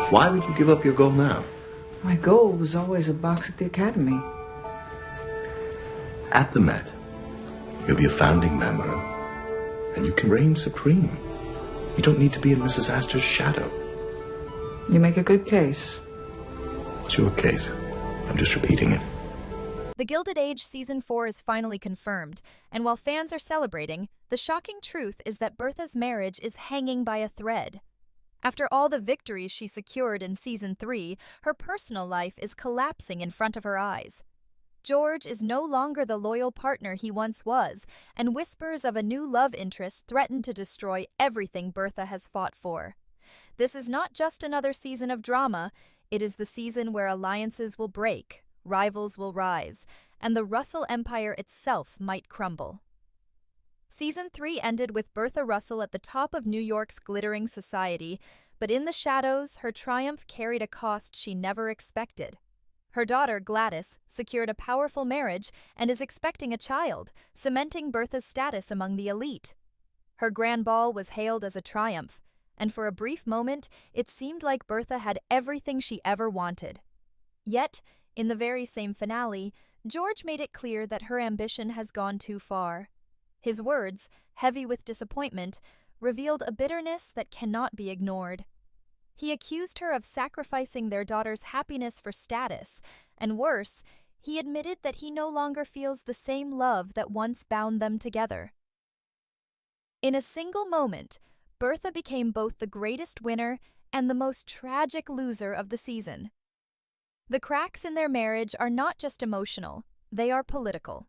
Why would you give up your goal now? My goal was always a box at the Academy. At the Met, you'll be a founding member, and you can reign supreme. You don't need to be in Mrs. Astor's shadow. You make a good case. It's your case. I'm just repeating it. The Gilded Age Season 4 is finally confirmed, and while fans are celebrating, the shocking truth is that Bertha's marriage is hanging by a thread. After all the victories she secured in Season 3, her personal life is collapsing in front of her eyes. George is no longer the loyal partner he once was, and whispers of a new love interest threaten to destroy everything Bertha has fought for. This is not just another season of drama, it is the season where alliances will break, rivals will rise, and the Russell Empire itself might crumble. Season 3 ended with Bertha Russell at the top of New York's glittering society, but in the shadows, her triumph carried a cost she never expected. Her daughter, Gladys, secured a powerful marriage and is expecting a child, cementing Bertha's status among the elite. Her grand ball was hailed as a triumph, and for a brief moment, it seemed like Bertha had everything she ever wanted. Yet, in the very same finale, George made it clear that her ambition has gone too far. His words, heavy with disappointment, revealed a bitterness that cannot be ignored. He accused her of sacrificing their daughter's happiness for status, and worse, he admitted that he no longer feels the same love that once bound them together. In a single moment, Bertha became both the greatest winner and the most tragic loser of the season. The cracks in their marriage are not just emotional, they are political.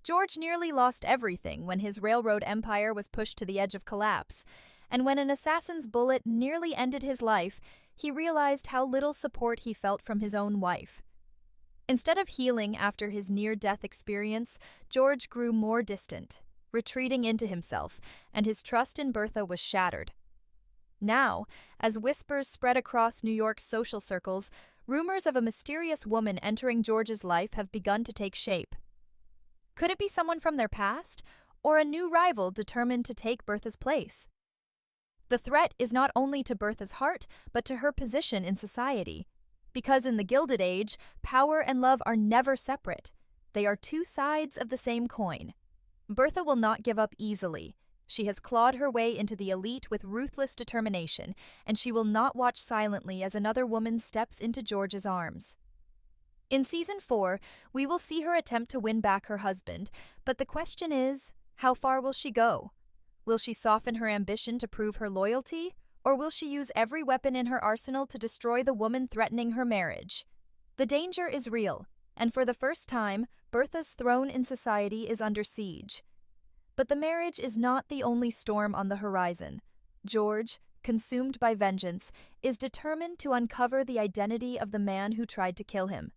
George nearly lost everything when his railroad empire was pushed to the edge of collapse, and when an assassin's bullet nearly ended his life, he realized how little support he felt from his own wife. Instead of healing after his near-death experience, George grew more distant, retreating into himself, and his trust in Bertha was shattered. Now, as whispers spread across New York's social circles, rumors of a mysterious woman entering George's life have begun to take shape. Could it be someone from their past, or a new rival determined to take Bertha's place? The threat is not only to Bertha's heart, but to her position in society. Because in the Gilded Age, power and love are never separate. They are two sides of the same coin. Bertha will not give up easily. She has clawed her way into the elite with ruthless determination, and she will not watch silently as another woman steps into George's arms. In Season 4, we will see her attempt to win back her husband, but the question is, how far will she go? Will she soften her ambition to prove her loyalty, or will she use every weapon in her arsenal to destroy the woman threatening her marriage? The danger is real, and for the first time, Bertha's throne in society is under siege. But the marriage is not the only storm on the horizon. George, consumed by vengeance, is determined to uncover the identity of the man who tried to kill him.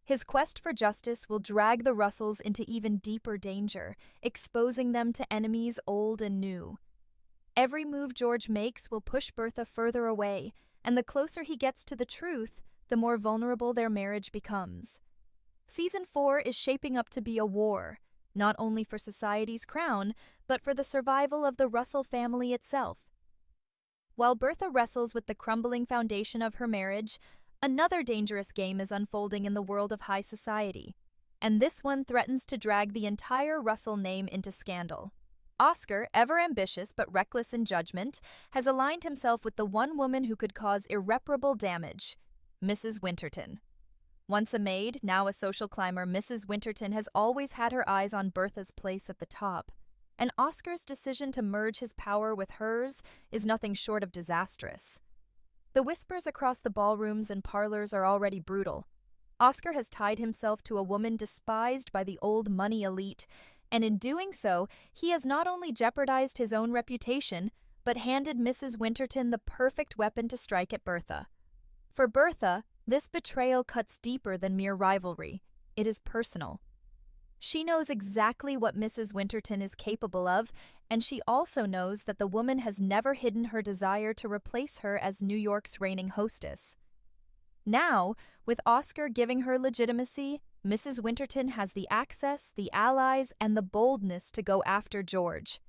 His quest for justice will drag the Russells into even deeper danger, exposing them to enemies old and new. Every move George makes will push Bertha further away, and the closer he gets to the truth, the more vulnerable their marriage becomes. Season 4 is shaping up to be a war, not only for society's crown, but for the survival of the Russell family itself. While Bertha wrestles with the crumbling foundation of her marriage, another dangerous game is unfolding in the world of high society, and this one threatens to drag the entire Russell name into scandal. Oscar, ever ambitious but reckless in judgment, has aligned himself with the one woman who could cause irreparable damage, Mrs. Winterton. Once a maid, now a social climber, Mrs. Winterton has always had her eyes on Bertha's place at the top, and Oscar's decision to merge his power with hers is nothing short of disastrous. The whispers across the ballrooms and parlors are already brutal. Oscar has tied himself to a woman despised by the old money elite, and in doing so, he has not only jeopardized his own reputation, but handed Mrs. Winterton the perfect weapon to strike at Bertha. For Bertha, this betrayal cuts deeper than mere rivalry. It is personal. She knows exactly what Mrs. Winterton is capable of, and she also knows that the woman has never hidden her desire to replace her as New York's reigning hostess. Now, with Oscar giving her legitimacy, Mrs. Winterton has the access, the allies, and the boldness to go after George.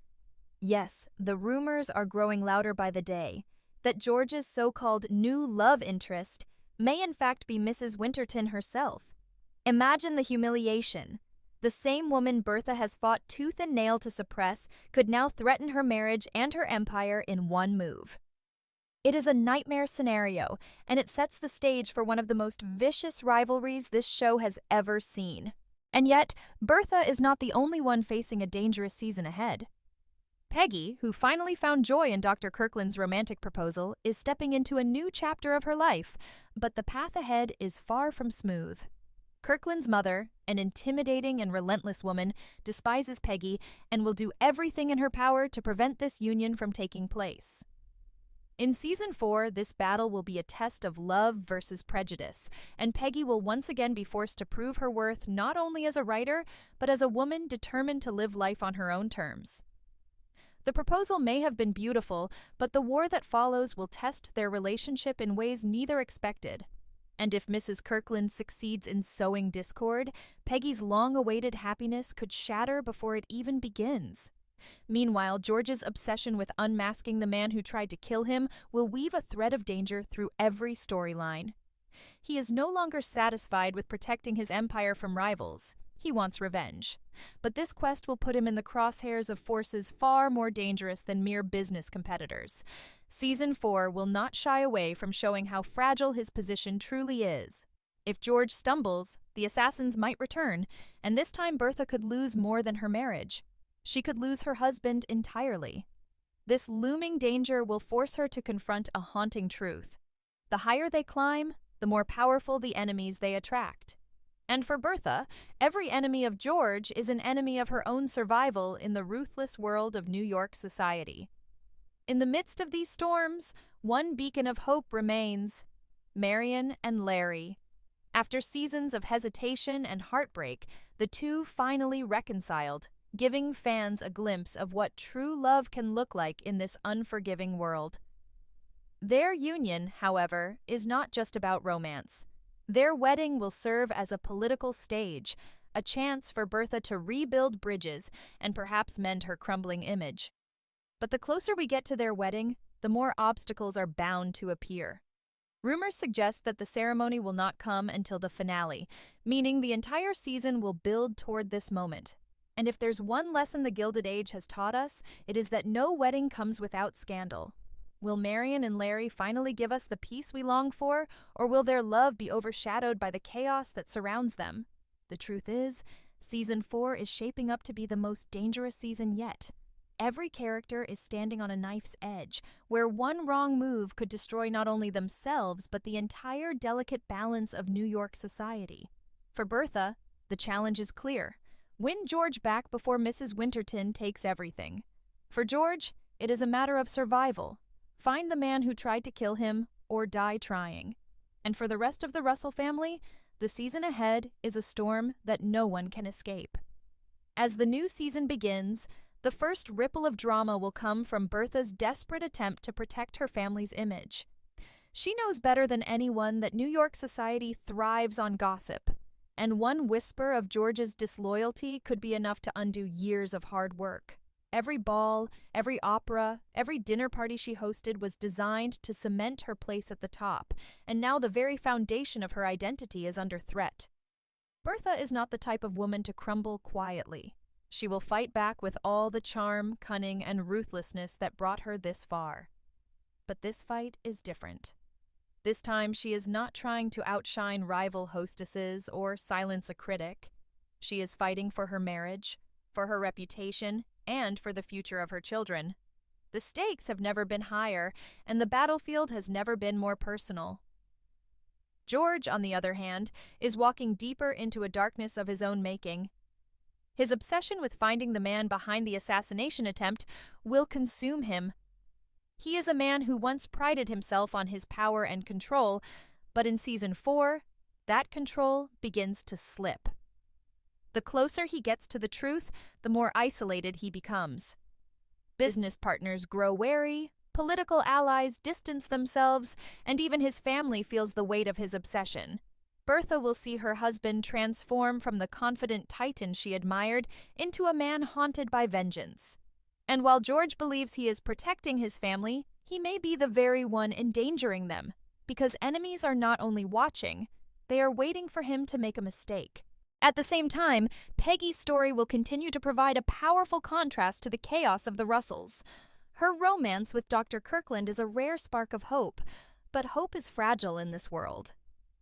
Yes, the rumors are growing louder by the day. that George's so-called new love interest may in fact be Mrs. Winterton herself. Imagine the humiliation. The same woman Bertha has fought tooth and nail to suppress could now threaten her marriage and her empire in one move. It is a nightmare scenario, and it sets the stage for one of the most vicious rivalries this show has ever seen. And yet, Bertha is not the only one facing a dangerous season ahead. Peggy, who finally found joy in Dr. Kirkland's romantic proposal, is stepping into a new chapter of her life, but the path ahead is far from smooth. Kirkland's mother, an intimidating and relentless woman, despises Peggy and will do everything in her power to prevent this union from taking place. In Season 4, this battle will be a test of love versus prejudice, and Peggy will once again be forced to prove her worth not only as a writer, but as a woman determined to live life on her own terms. The proposal may have been beautiful, but the war that follows will test their relationship in ways neither expected. And if Mrs. Kirkland succeeds in sowing discord, Peggy's long-awaited happiness could shatter before it even begins. Meanwhile, George's obsession with unmasking the man who tried to kill him will weave a thread of danger through every storyline. He is no longer satisfied with protecting his empire from rivals. He wants revenge. But this quest will put him in the crosshairs of forces far more dangerous than mere business competitors. Season 4 will not shy away from showing how fragile his position truly is. If George stumbles, the assassins might return, and this time Bertha could lose more than her marriage. She could lose her husband entirely. This looming danger will force her to confront a haunting truth. The higher they climb, the more powerful the enemies they attract. And for Bertha, every enemy of George is an enemy of her own survival in the ruthless world of New York society. In the midst of these storms, one beacon of hope remains: Marion and Larry. After seasons of hesitation and heartbreak, the two finally reconciled, giving fans a glimpse of what true love can look like in this unforgiving world. Their union, however, is not just about romance. Their wedding will serve as a political stage, a chance for Bertha to rebuild bridges and perhaps mend her crumbling image. But the closer we get to their wedding, the more obstacles are bound to appear. Rumors suggest that the ceremony will not come until the finale, meaning the entire season will build toward this moment. And if there's one lesson the Gilded Age has taught us, it is that no wedding comes without scandal. Will Marion and Larry finally give us the peace we long for, or will their love be overshadowed by the chaos that surrounds them? The truth is, Season 4 is shaping up to be the most dangerous season yet. Every character is standing on a knife's edge, where one wrong move could destroy not only themselves, but the entire delicate balance of New York society. For Bertha, the challenge is clear: win George back before Mrs. Winterton takes everything. For George, it is a matter of survival. Find the man who tried to kill him, or die trying. And for the rest of the Russell family, the season ahead is a storm that no one can escape. As the new season begins, the first ripple of drama will come from Bertha's desperate attempt to protect her family's image. She knows better than anyone that New York society thrives on gossip, and one whisper of George's disloyalty could be enough to undo years of hard work. Every ball, every opera, every dinner party she hosted was designed to cement her place at the top, and now the very foundation of her identity is under threat. Bertha is not the type of woman to crumble quietly. She will fight back with all the charm, cunning, and ruthlessness that brought her this far. But this fight is different. This time she is not trying to outshine rival hostesses or silence a critic. She is fighting for her marriage, for her reputation, and for the future of her children. The stakes have never been higher, and the battlefield has never been more personal. George, on the other hand, is walking deeper into a darkness of his own making. His obsession with finding the man behind the assassination attempt will consume him. He is a man who once prided himself on his power and control, but in Season 4, that control begins to slip. The closer he gets to the truth, the more isolated he becomes. Business partners grow wary, political allies distance themselves, and even his family feels the weight of his obsession. Bertha will see her husband transform from the confident titan she admired into a man haunted by vengeance. And while George believes he is protecting his family, He may be the very one endangering them, because enemies are not only watching, they are waiting for him to make a mistake. At the same time, Peggy's story will continue to provide a powerful contrast to the chaos of the Russells. Her romance with Dr. Kirkland is a rare spark of hope, but hope is fragile in this world.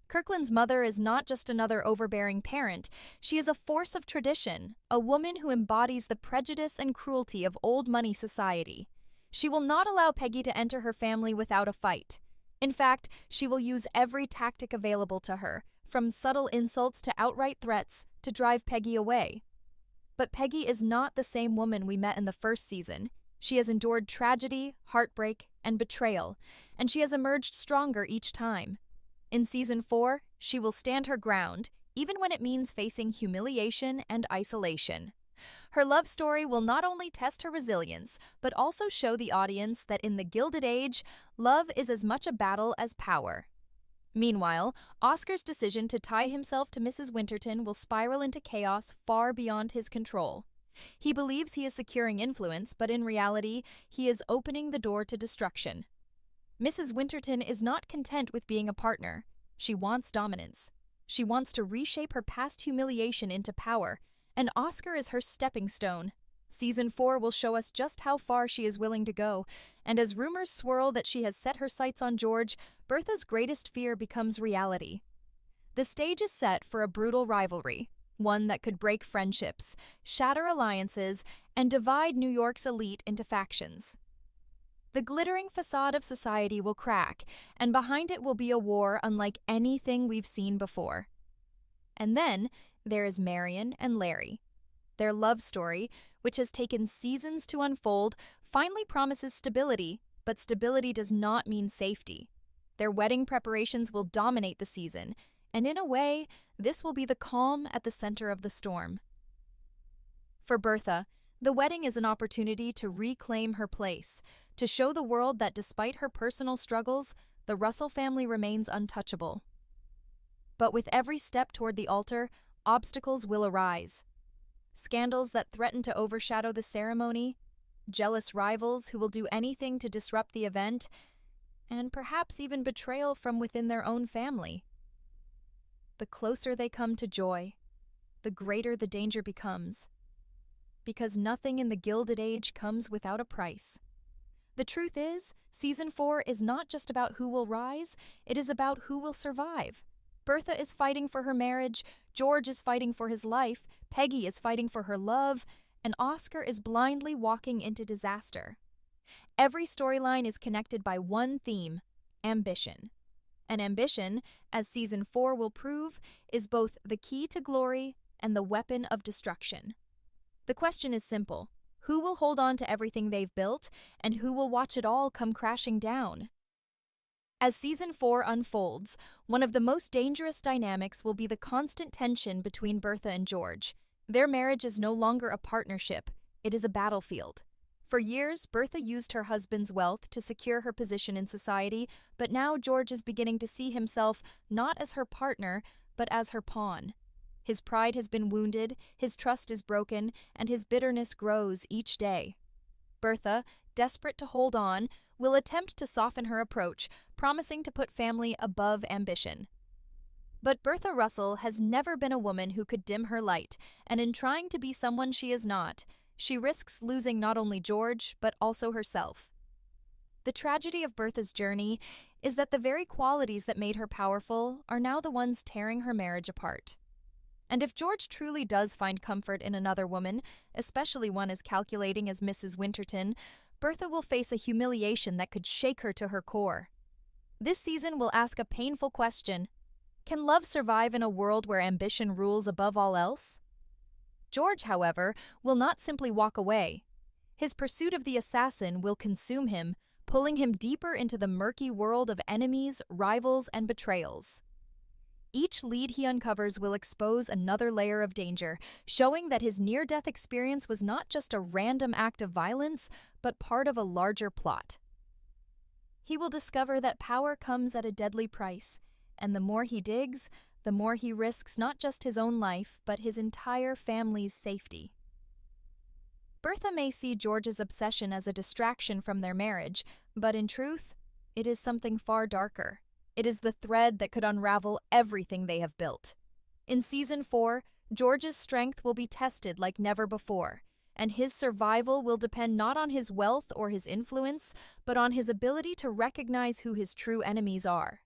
Kirkland's mother is not just another overbearing parent, she is a force of tradition, a woman who embodies the prejudice and cruelty of old money society. She will not allow Peggy to enter her family without a fight. In fact, she will use every tactic available to her, from subtle insults to outright threats, to drive Peggy away. But Peggy is not the same woman we met in the first season. She has endured tragedy, heartbreak, and betrayal, and she has emerged stronger each time. In Season 4, she will stand her ground, even when it means facing humiliation and isolation. Her love story will not only test her resilience, but also show the audience that in the Gilded Age, love is as much a battle as power. Meanwhile, Oscar's decision to tie himself to Mrs. Winterton will spiral into chaos far beyond his control. He believes he is securing influence, but in reality, he is opening the door to destruction. Mrs. Winterton is not content with being a partner. She wants dominance. She wants to reshape her past humiliation into power, and Oscar is her stepping stone. Season 4 will show us just how far she is willing to go, and as rumors swirl that she has set her sights on George, Bertha's greatest fear becomes reality. The stage is set for a brutal rivalry, one that could break friendships, shatter alliances, and divide New York's elite into factions. The glittering facade of society will crack, and behind it will be a war unlike anything we've seen before. And then there is Marion and Larry. Their love story, which has taken seasons to unfold, finally promises stability, but stability does not mean safety. Their wedding preparations will dominate the season, and in a way, this will be the calm at the center of the storm. For Bertha, the wedding is an opportunity to reclaim her place, to show the world that despite her personal struggles, the Russell family remains untouchable. But with every step toward the altar, obstacles will arise. Scandals that threaten to overshadow the ceremony, jealous rivals who will do anything to disrupt the event, and perhaps even betrayal from within their own family. The closer they come to joy, the greater the danger becomes. Because nothing in the Gilded Age comes without a price. The truth is, Season 4 is not just about who will rise, it is about who will survive. Bertha is fighting for her marriage, George is fighting for his life, Peggy is fighting for her love, and Oscar is blindly walking into disaster. Every storyline is connected by one theme: ambition. And ambition, as Season 4 will prove, is both the key to glory and the weapon of destruction. The question is simple: who will hold on to everything they've built, and who will watch it all come crashing down? As Season 4 unfolds, one of the most dangerous dynamics will be the constant tension between Bertha and George. Their marriage is no longer a partnership, it is a battlefield. For years, Bertha used her husband's wealth to secure her position in society, but now George is beginning to see himself not as her partner, but as her pawn. His pride has been wounded, his trust is broken, and his bitterness grows each day. Bertha, desperate to hold on, will attempt to soften her approach, promising to put family above ambition. But Bertha Russell has never been a woman who could dim her light, and in trying to be someone she is not, she risks losing not only George, but also herself. The tragedy of Bertha's journey is that the very qualities that made her powerful are now the ones tearing her marriage apart. And if George truly does find comfort in another woman, especially one as calculating as Mrs. Winterton, Bertha will face a humiliation that could shake her to her core. This season will ask a painful question: can love survive in a world where ambition rules above all else? George, however, will not simply walk away. His pursuit of the assassin will consume him, pulling him deeper into the murky world of enemies, rivals, and betrayals. Each lead he uncovers will expose another layer of danger, showing that his near-death experience was not just a random act of violence, but part of a larger plot. He will discover that power comes at a deadly price, and the more he digs, the more he risks not just his own life, but his entire family's safety. Bertha may see George's obsession as a distraction from their marriage, but in truth, it is something far darker. It is the thread that could unravel everything they have built. In Season 4, George's strength will be tested like never before, and his survival will depend not on his wealth or his influence, but on his ability to recognize who his true enemies are.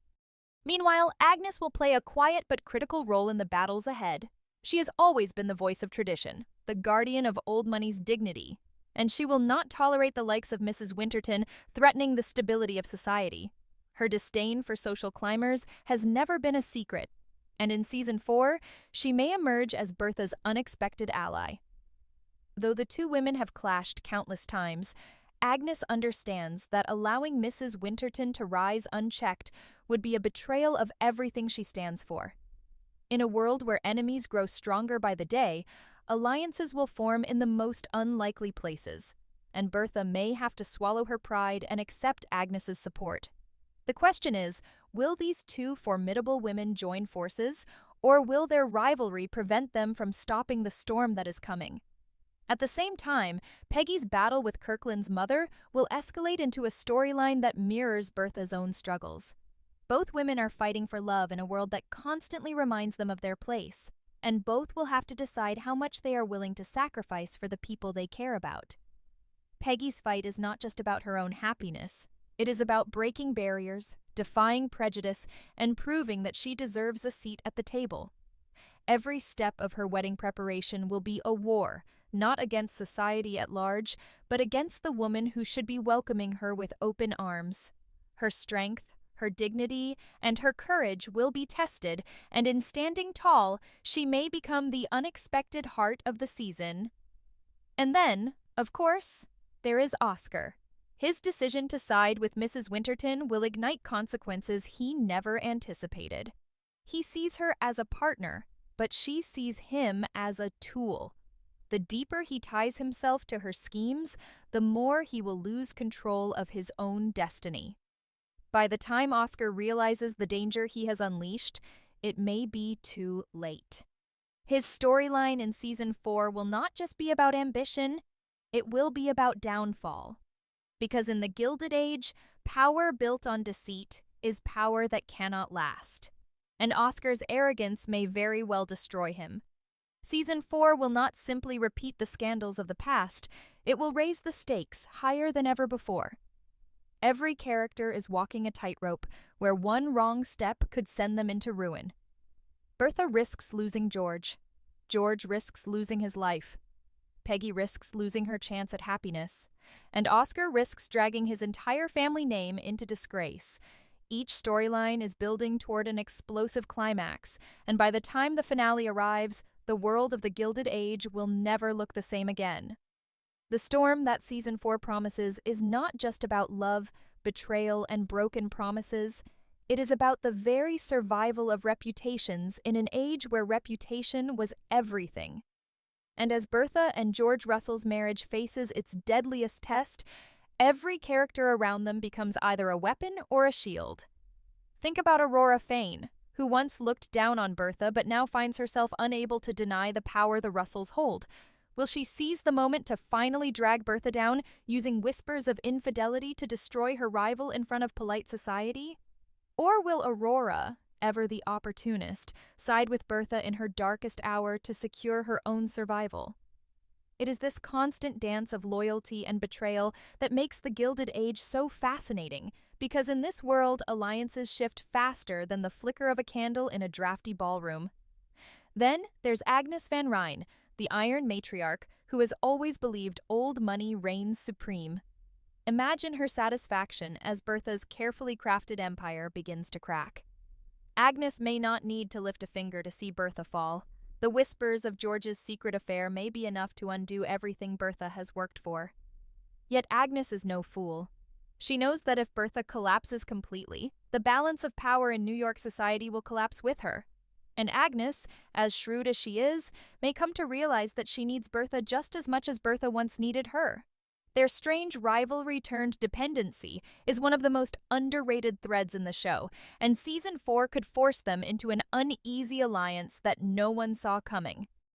Meanwhile, Agnes will play a quiet but critical role in the battles ahead. She has always been the voice of tradition, the guardian of old money's dignity, and she will not tolerate the likes of Mrs. Winterton threatening the stability of society. Her disdain for social climbers has never been a secret, and in Season 4, she may emerge as Bertha's unexpected ally. Though the two women have clashed countless times, Agnes understands that allowing Mrs. Winterton to rise unchecked would be a betrayal of everything she stands for. In a world where enemies grow stronger by the day, alliances will form in the most unlikely places, and Bertha may have to swallow her pride and accept Agnes's support. The question is, will these two formidable women join forces, or will their rivalry prevent them from stopping the storm that is coming? At the same time, Peggy's battle with Kirkland's mother will escalate into a storyline that mirrors Bertha's own struggles. Both women are fighting for love in a world that constantly reminds them of their place, and both will have to decide how much they are willing to sacrifice for the people they care about. Peggy's fight is not just about her own happiness. It is about breaking barriers, defying prejudice, and proving that she deserves a seat at the table. Every step of her wedding preparation will be a war, not against society at large, but against the woman who should be welcoming her with open arms. Her strength, her dignity, and her courage will be tested, and in standing tall, she may become the unexpected heart of the season. And then, of course, there is Oscar. His decision to side with Mrs. Winterton will ignite consequences he never anticipated. He sees her as a partner, but she sees him as a tool. The deeper he ties himself to her schemes, the more he will lose control of his own destiny. By the time Oscar realizes the danger he has unleashed, it may be too late. His storyline in Season 4 will not just be about ambition, it will be about downfall. Because in the Gilded Age, power built on deceit is power that cannot last. And Oscar's arrogance may very well destroy him. Season 4 will not simply repeat the scandals of the past, it will raise the stakes higher than ever before. Every character is walking a tightrope where one wrong step could send them into ruin. Bertha risks losing George. George risks losing his life. Peggy risks losing her chance at happiness. And Oscar risks dragging his entire family name into disgrace. Each storyline is building toward an explosive climax, and by the time the finale arrives, the world of the Gilded Age will never look the same again. The storm that Season 4 promises is not just about love, betrayal, and broken promises. It is about the very survival of reputations in an age where reputation was everything. And as Bertha and George Russell's marriage faces its deadliest test, every character around them becomes either a weapon or a shield. Think about Aurora Fane, who once looked down on Bertha but now finds herself unable to deny the power the Russells hold. Will she seize the moment to finally drag Bertha down, using whispers of infidelity to destroy her rival in front of polite society? Or will Aurora, ever the opportunist, side with Bertha in her darkest hour to secure her own survival? It is this constant dance of loyalty and betrayal that makes the Gilded Age so fascinating, because in this world, alliances shift faster than the flicker of a candle in a drafty ballroom. Then there's Agnes Van Ryn, the Iron Matriarch, who has always believed old money reigns supreme. Imagine her satisfaction as Bertha's carefully crafted empire begins to crack. Agnes may not need to lift a finger to see Bertha fall. The whispers of George's secret affair may be enough to undo everything Bertha has worked for. Yet Agnes is no fool. She knows that if Bertha collapses completely, the balance of power in New York society will collapse with her. And Agnes, as shrewd as she is, may come to realize that she needs Bertha just as much as Bertha once needed her. Their strange rivalry-turned-dependency is one of the most underrated threads in the show, and Season 4 could force them into an uneasy alliance that no one saw coming.